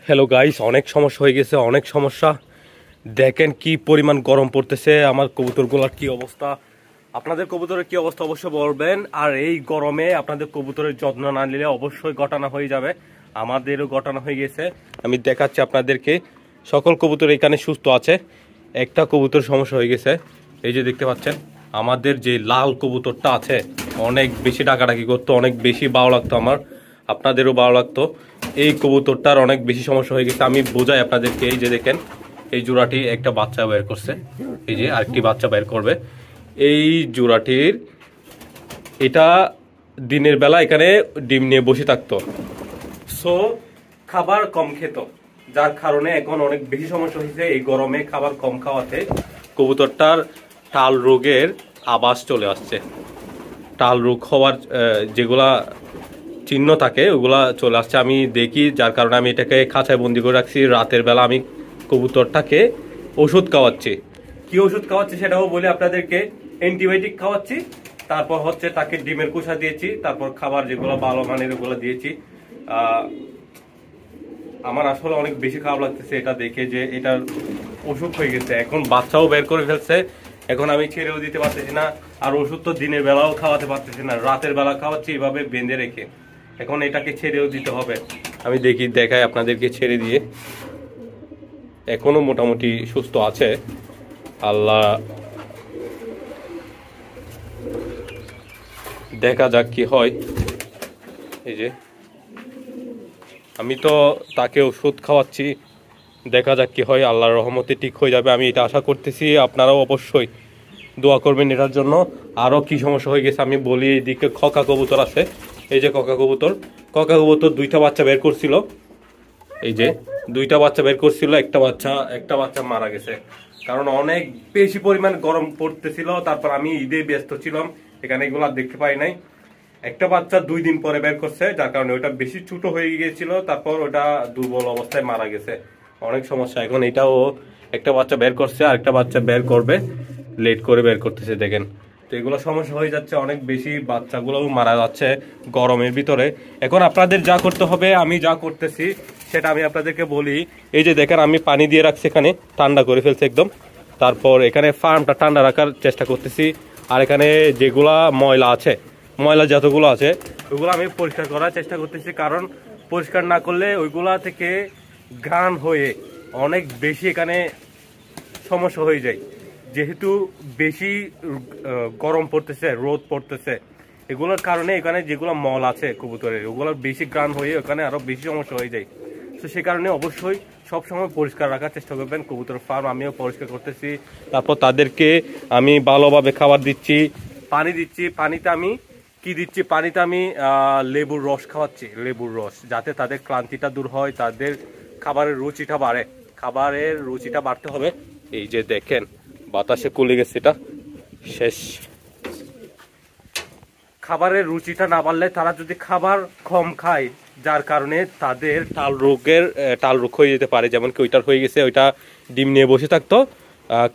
Hello guys, অনেক সমস্যা হয়ে গেছে, অনেক সমস্যা। দেখেন কি পরিমাণ গরম পড়তেছে, আমার কবুতরগুলোর কি অবস্থা। আপনাদের কবুতরের কি অবস্থা অবশ্যই বলবেন। আর এই গরমে আপনাদের কবুতরের যত্ন না নিলে অবশ্যই ঘটনা হয়ে যাবে। আমাদেরও ঘটনা হয়ে গেছে, আমি দেখাচ্ছি আপনাদেরকে। সকল কবুতর এখানে সুস্থ আছে, একটা কবুতর সমস্যা হয়ে গেছে। এই যে দেখতে পাচ্ছেন, আমাদের যে লাল কবুতরটা আছে অনেক বেশি ডাকাডাকি করতো, অনেক বেশি ভালো লাগতো আমার, আপনাদেরও ভালো লাগতো। এই কবুতরটার অনেক বেশি সমস্যা হয়ে গেছে, আমি বোঝাই আপনাদেরকে। এই যে দেখেন, এই জোড়াটি একটা বাচ্চা বের করছে, এই যে আরেকটি বাচ্চা বের করবে। এই জোড়াটির এটা দিনের বেলা এখানে ডিম নিয়ে বসে থাকতো, সো খাবার কম খেত, যার কারণে এখন অনেক বেশি সমস্যা হয়েছে। এই গরমে খাবার কম খাওয়াতে কবুতরটার টাল রোগের আভাস চলে আসছে। টাল রোগ হওয়ার যেগুলা চিহ্ন থাকে ওগুলা চলে আসছে, আমি দেখি। যার কারণে আমি এটাকে খাঁচায় বন্দি করে রাখছি। রাতের বেলা আমি কবুতরটাকে ওষুধ খাওয়াচ্ছি। কি ওষুধ খাওয়াচ্ছি সেটাও বলি আপনাদেরকে। অ্যান্টিবায়োটিক খাওয়াচ্ছি, তারপর হচ্ছে তাকে ডিমের কুসা দিয়েছি, তারপর খাবার যেগুলো ভালো মানের ওগুলো দিয়েছি। আমার আসলে অনেক বেশি খারাপ লাগতেছে এটা দেখে, যে এটার অসুখ হয়ে গেছে। এখন বাচ্চাও বের করে ফেলছে, এখন আমি ছেড়েও দিতে পারতেছি না। আর ওষুধ তো দিনের বেলাও খাওয়াতে পারতেছি না, রাতের বেলা খাওয়াচ্ছি এভাবে বেঁধে রেখে। এখন এটাকে ছেড়েও দিতে হবে। আমি দেখি, দেখাই আপনাদেরকে ছেড়ে দিয়ে। এখনো মোটামুটি সুস্থ আছে, আল্লাহ, দেখা যাক কি হয়। এই যে আমি তো তাকে ওষুধ খাওয়াচ্ছি, দেখা যাক কি হয়। আল্লাহর রহমতে ঠিক হয়ে যাবে, আমি এটা আশা করতেছি। আপনারাও অবশ্যই দোয়া করবেন এটার জন্য। আরও কি সমস্যা হয়ে গেছে আমি বলি। এইদিকে খকা কবুতর আছে, এই যে খকা কবুতর দুইটা বাচ্চা বের করছিল। এই যে দুইটা বাচ্চা বের করছিল, একটা বাচ্চা মারা গেছে, কারণ অনেক বেশি পরিমাণ গরম পড়তেছিল। তারপর আমি ঈদে ব্যস্ত ছিলাম, এখানে এগুলো দেখতে পাই নাই। একটা বাচ্চা 2 দিন পরে বের করছে, যার কারণে ওটা বেশি ছোট হয়ে গিয়েছিল, তারপর ওটা দুর্বল অবস্থায় মারা গেছে। অনেক সমস্যা। এখন এটাও একটা বাচ্চা বের করছে, আর একটা বাচ্চা বের করবে, লেট করে বের করতেছে দেখেন। তো এগুলো সমস্যা হয়ে যাচ্ছে, অনেক বেশি বাচ্চাগুলোও মারা যাচ্ছে গরমের ভিতরে। এখন আপনাদের যা করতে হবে, আমি যা করতেছি সেটা আমি আপনাদেরকে বলি। এই যে দেখেন, আমি পানি দিয়ে রাখছি, এখানে ঠান্ডা করে ফেলছি একদম। তারপর এখানে ফার্মটা ঠান্ডা রাখার চেষ্টা করতেছি। আর এখানে যেগুলা ময়লা যতগুলো আছে ওইগুলো আমি পরিষ্কার করার চেষ্টা করতেছি, কারণ পরিষ্কার না করলে ওইগুলা থেকে ঘ্রাণ হয়ে অনেক বেশি এখানে সমস্যা হয়ে যায়। যেহেতু বেশি গরম পড়তেছে, রোদ পড়তেছে, এগুলোর কারণে এখানে যেগুলো মল আছে কবুতরের, ওগুলোর বেশি ঘ্রাণ হয়ে ওখানে আরো বেশি সমস্যা হয়ে যায়। তো সে কারণে অবশ্যই সবসময় পরিষ্কার রাখার চেষ্টা করবেন। কবুতর ফার্ম আমিও পরিষ্কার করতেছি। তারপর তাদেরকে আমি ভালোভাবে খাবার দিচ্ছি, পানি দিচ্ছি। পানিতে আমি কি দিচ্ছি, পানিতে আমি লেবুর রস খাওয়াচ্ছি, লেবুর রস, যাতে তাদের ক্লান্তিটা দূর হয়, তাদের খাবারের রুচিটা বাড়ে। খাবারের রুচিটা বাড়তে হবে। এই যে দেখেন, বাতাসে কুলে গেছে, এটা শেষ। খাবারের রুচিটা না বাড়লে, তারা যদি খাবার কম খায়, যার কারণে তাদের টাল রোগ হয়ে যেতে পারে। যেমন কি ওইটার হয়ে গেছে, ওইটা ডিম নিয়ে বসে থাকতো,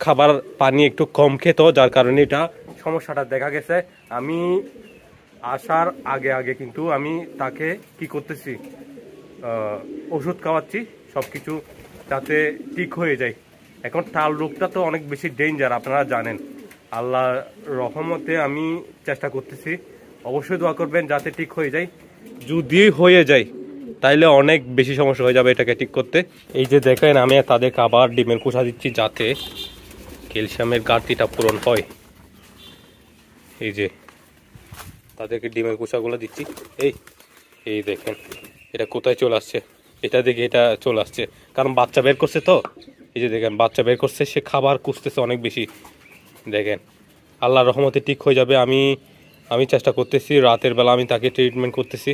খাবার পানি একটু কম খেত, যার কারণে এটা সমস্যাটা দেখা গেছে। আমি আসার আগে কিন্তু আমি তাকে কি করতেছি, ওষুধ খাওয়াচ্ছি, সবকিছু যাতে ঠিক হয়ে যায়। এখন টাল রোগটা তো অনেক বেশি ডেঞ্জার, আপনারা জানেন। আল্লাহ রহমতে আমি চেষ্টা করতেছি, অবশ্যই দোয়া করবেন যাতে ঠিক হয়ে যায়। যদি হয়ে যায় তাইলে অনেক বেশি সমস্যা হয়ে যাবে এটাকে ঠিক করতে। এই যে দেখেন, আমি তাদেরকে আবার ডিমের কুসা দিচ্ছি, যাতে ক্যালসিয়ামের ঘাটতিটা পূরণ হয়। এই যে তাদেরকে ডিমের কুসাগুলো দিচ্ছি। এই দেখেন, এটা কোথায় চলে আসছে, এটা দেখে এটা চলে আসছে, কারণ বাচ্চা বের করছে তো। এই যে দেখেন, বাচ্চা বের করছে, সে খাবার খুঁজতেছে অনেক বেশি। দেখেন, আল্লাহর রহমতে ঠিক হয়ে যাবে। আমি চেষ্টা করতেছি, রাতের বেলা আমি তাকে ট্রিটমেন্ট করতেছি,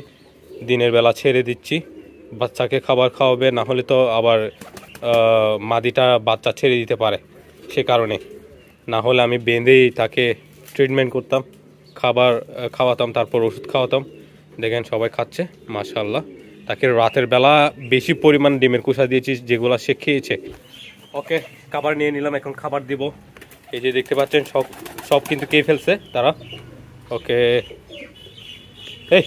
দিনের বেলা ছেড়ে দিচ্ছি। বাচ্চাকে খাবার খাওয়াবে, না হলে তো আবার মাদিটা বাচ্চা ছেড়ে দিতে পারে, সে কারণে। না হলে আমি বেঁধেই তাকে ট্রিটমেন্ট করতাম, খাবার খাওয়াতাম, তারপর ওষুধ খাওয়াতাম। দেখেন সবাই খাচ্ছে, মাশাআল্লাহ। তাকে রাতের বেলা বেশি পরিমাণ ডিমের কুসা দিয়েছি, যেগুলো সে খেয়েছে। ওকে, খাবার নিয়ে নিলাম, এখন খাবার দিব। এই যে দেখতে পাচ্ছেন, সব কিন্তু খেয়ে ফেলছে তারা। ওকে, এই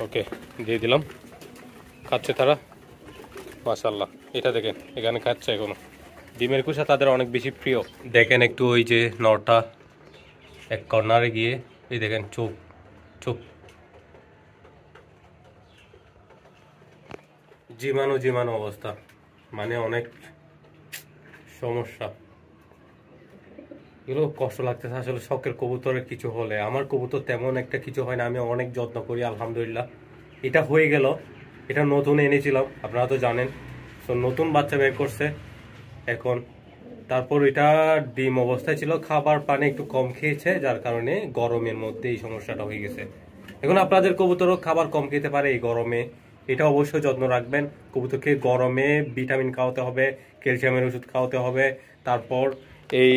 ওকে, দিয়ে দিলাম। খাচ্ছে তারা, মাশাআল্লাহ। এটা দেখেন এখানে খাচ্ছে এখনো। ডিমের কুসা তাদের অনেক বেশি প্রিয়। দেখেন একটু ওই যে নরটা এক কর্নারে গিয়ে, এই দেখেন চোখ চোখ জীবাণু অবস্থা, মানে অনেক সমস্যা। এগুলো কষ্ট লাগতেছে আসলে। শখের কবুতরের কিছু হলে, আমার কবুতর তেমন একটা কিছু হয় না, আমি অনেক যত্ন করি আলহামদুলিল্লাহ। এটা হয়ে গেল, এটা নতুন এনেছিলাম আপনারা তো জানেন। তো নতুন বাচ্চা বের করছে এখন। তারপর এটা ডিম অবস্থায় ছিল, খাবার পানি একটু কম খেয়েছে, যার কারণে গরমের মধ্যে এই সমস্যাটা হয়ে গেছে। এখন আপনাদের কবুতরও খাবার কম খেতে পারে এই গরমে, এটা অবশ্যই যত্ন রাখবেন। কবুতরকে গরমে ভিটামিন খাওয়াতে হবে, ক্যালসিয়ামের ওষুধ খাওয়াতে হবে। তারপর এই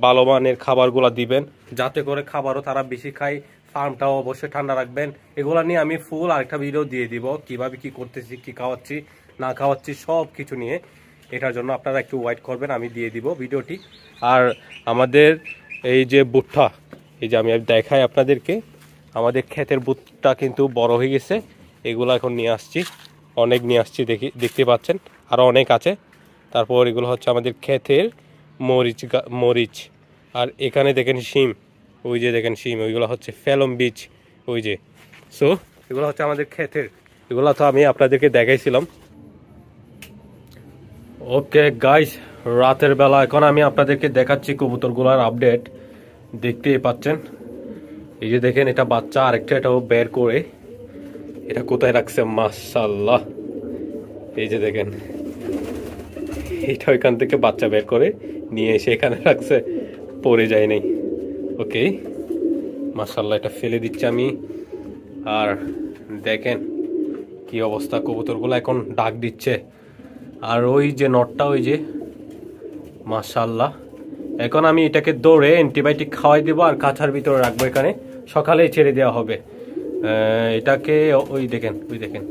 ভালো মানের খাবারগুলো দিবেন, যাতে করে খাবারও তারা বেশি খায়। ফার্মটাও অবশ্যই ঠান্ডা রাখবেন। এগুলা নিয়ে আমি ফুল আরেকটা ভিডিও দিয়ে দিব, কিভাবে কি করতেছি, কি খাওয়াচ্ছি না খাওয়াচ্ছি সব কিছু নিয়ে। এটার জন্য আপনারা একটু ওয়েট করবেন, আমি দিয়ে দিব ভিডিওটি। আর আমাদের এই যে বুটটা, এই যে আমি দেখাই আপনাদেরকে, আমাদের ক্ষেতের বুটটা কিন্তু বড় হয়ে গেছে। এগুলো এখন নিয়ে আসছি, অনেক নিয়ে আসছি, দেখতে পাচ্ছেন আরও অনেক আছে। তারপর এগুলো হচ্ছে আমাদের ক্ষেতের মরিচ। আর এখানে দেখেন শিম, ওই যে দেখেন শিম, ওইগুলো হচ্ছে ফেলম বীজ, ওই যে। সো এগুলো হচ্ছে আমাদের ক্ষেতের, এগুলো তো আমি আপনাদেরকে দেখাইছিলাম। ওকে গাইস, রাতের বেলা এখন আমি আপনাদেরকে দেখাচ্ছি কবুতরগুলোর আপডেট। দেখতেই পাচ্ছেন, এই যে দেখেন এটা বাচ্চা, আরেকটা এটাও বের করে এটা কোথায় রাখছে মাশাআল্লাহ। এই যে দেখেন এটা ওইখান থেকে বাচ্চা বের করে নিয়ে এসে এখানে রাখছে, পড়ে যায় নাই। ওকে মাশাআল্লাহ, এটা ফেলে দিচ্ছি আমি। আর দেখেন কি অবস্থা, কবুতরগুলো এখন ডাক দিচ্ছে। আর ওই যে নটটা, ওই যে মাশাআল্লাহ। এখন আমি এটাকে দৌড়ে অ্যান্টিবায়োটিক খাওয়াই দেবো আর কাছার ভিতরে রাখবো, এখানে সকালেই ছেড়ে দেওয়া হবে এটাকে। ওই দেখেন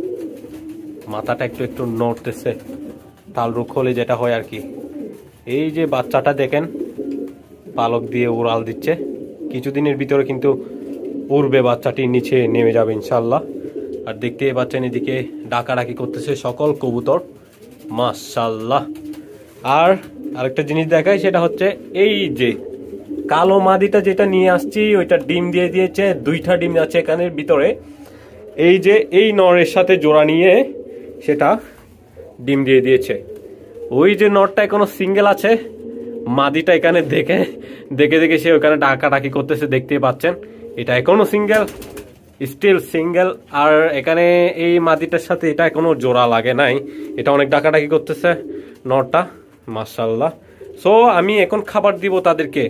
মাথাটা একটু একটু নড়তেছে, তাল রোগ হলে যেটা হয় আর কি। এই যে বাচ্চাটা দেখেন পালক দিয়ে উড়াল দিচ্ছে, কিছুদিনের ভিতরে কিন্তু উড়বে, বাচ্চাটি নিচে নেমে যাবে ইনশাল্লাহ। আর দেখতে পাচ্ছেন এদিকে ডাকাডাকি করতেছে সকল কবুতর, মাশাআল্লাহ। আর আরেকটা জিনিস দেখাই, সেটা হচ্ছে এই যে কালো মাদিটা যেটা নিয়ে আসছি, ওইটা ডিম দিয়ে দিয়েছে, 2টা ডিম আছে এখানের ভিতরে। এই যে এই নরের সাথে জোড়া নিয়ে সেটা ডিম দিয়ে দিয়েছে। ওই যে নরটা এখনো সিঙ্গেল আছে, মাদিটা এখানে দেখে সে ওখানে ডাকাডাকি করতেছে, দেখতেই পাচ্ছেন। এটা এখনো সিঙ্গেল, স্টিল সিঙ্গেল। আর এখানে এই মাদিটার সাথে এটা এখনো জোড়া লাগে নাই, এটা অনেক ডাকাডাকি করতেছে নরটা, মাশাআল্লাহ। সো আমি এখন খাবার দিব তাদেরকে।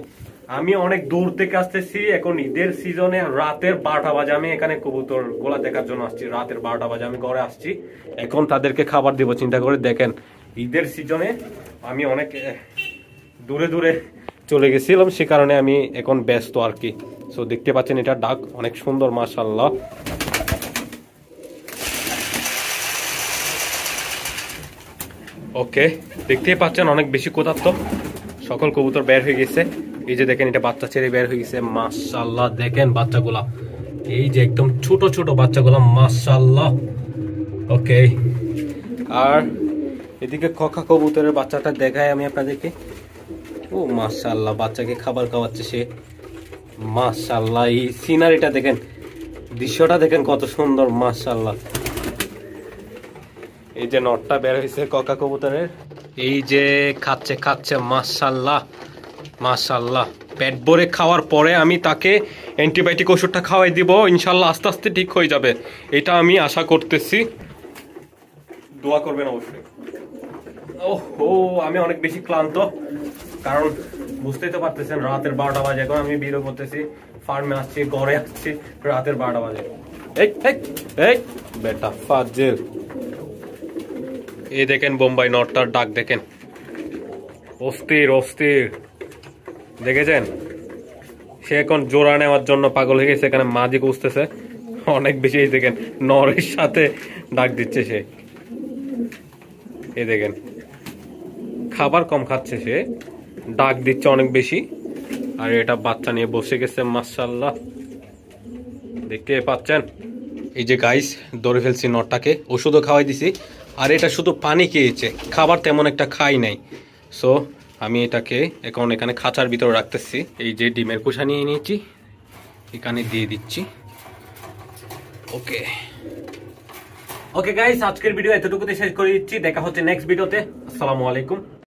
আমি অনেক দূর থেকে আসতেছি, এখন ঈদের সিজনে রাতের 12টা বাজে আমি এখানে কবুতর গোলা দেখার জন্য আসছি। রাতের 12টা বাজে আমি ঘরে আসছি, এখন তাদেরকে খাবার দিব। চিন্তা করে দেখেন, ঈদের সিজনে আমি অনেক দূরে দূরে চলে গেছিলাম, সে কারণে আমি এখন ব্যস্ত আর কি। সো দেখতে পাচ্ছেন এটা ডাক অনেক সুন্দর, মাশাআল্লাহ। ওকে, দেখতেই পাচ্ছেন অনেক বেশি ক্ষুধার্ত, সকল কবুতর বের হয়ে গেছে। এই যে দেখেন এটা বাচ্চা ছেড়ে বের হয়ে গেছে, মাশাআল্লাহ। দেখেন বাচ্চাগুলা, এই যে একদম ছোট ছোট বাচ্চাগুলা, মাশাআল্লাহ। ওকে, আর এদিকে খোকা কবুতরের বাচ্চাটা দেখাই আমি আপনাদেরকে। ও মাশাআল্লাহ, বাচ্চাকে খাবার খাওয়াচ্ছে সে, মাশাআল্লাহ। এই সিনারিটা দেখেন, দৃশ্যটা দেখেন কত সুন্দর, মাশাআল্লাহ। এই যে নটটা বের হয়েছে খোকা কবুতরের, এই যে খাচ্ছে, মাশাআল্লাহ মাশাআল্লাহ। পেট ভরে খাওয়ার পরে আমি তাকে অ্যান্টিবায়োটিক ওষুধটা খাওয়াই দিব, ইনশাল্লাহ আস্তে আস্তে ঠিক হয়ে যাবে, এটা আমি আশা করতেছি। দোয়া করবেন অবশ্যই। ওহো, আমি অনেক বেশি ক্লান্ত, কারণ বুঝতেই তো পারতেছেন রাতের 12টা বাজে। এখন আমি বেরো করতেছি, ফার্মে আসছি, ঘরে আসছি, রাতের 12টা বাজে। এই বেটা ফাজিল। এই দেখেন বোম্বাই নটটার ডাক দেখেন, অস্থির দেখেছেন? সে এখন জোড়া নেওয়ার জন্য পাগল হয়ে গেছে, এখানে মাঝি খুঁজতেছে অনেক বেশি। এই দেখেন নরের সাথে ডাক দিচ্ছে সে, এই দেখেন খাবার কম খাচ্ছে সে, ডাক দিচ্ছে অনেক বেশি। আর এটা বাচ্চা নিয়ে বসে গেছে, মাশাআল্লাহ। দেখতে পাচ্ছেন এই যে গাইস ধরে ফেলছি নটটাকে, ওষুধও খাওয়াই দিছি। আর এটা শুধু পানি খেয়েছে, খাবার তেমন একটা খাই নাই। সো আমি এটাকে এখন এখানে খাঁচার ভিতরে রাখতেছি। এই যে ডিমের খোসা নিয়ে নিয়েছি, এখানে দিয়ে দিচ্ছি। ওকে ওকে গাইস, আজকের ভিডিও এতটুকুতে শেষ করে দিচ্ছি। দেখা হচ্ছে নেক্সট ভিডিওতে। আসসালামু আলাইকুম।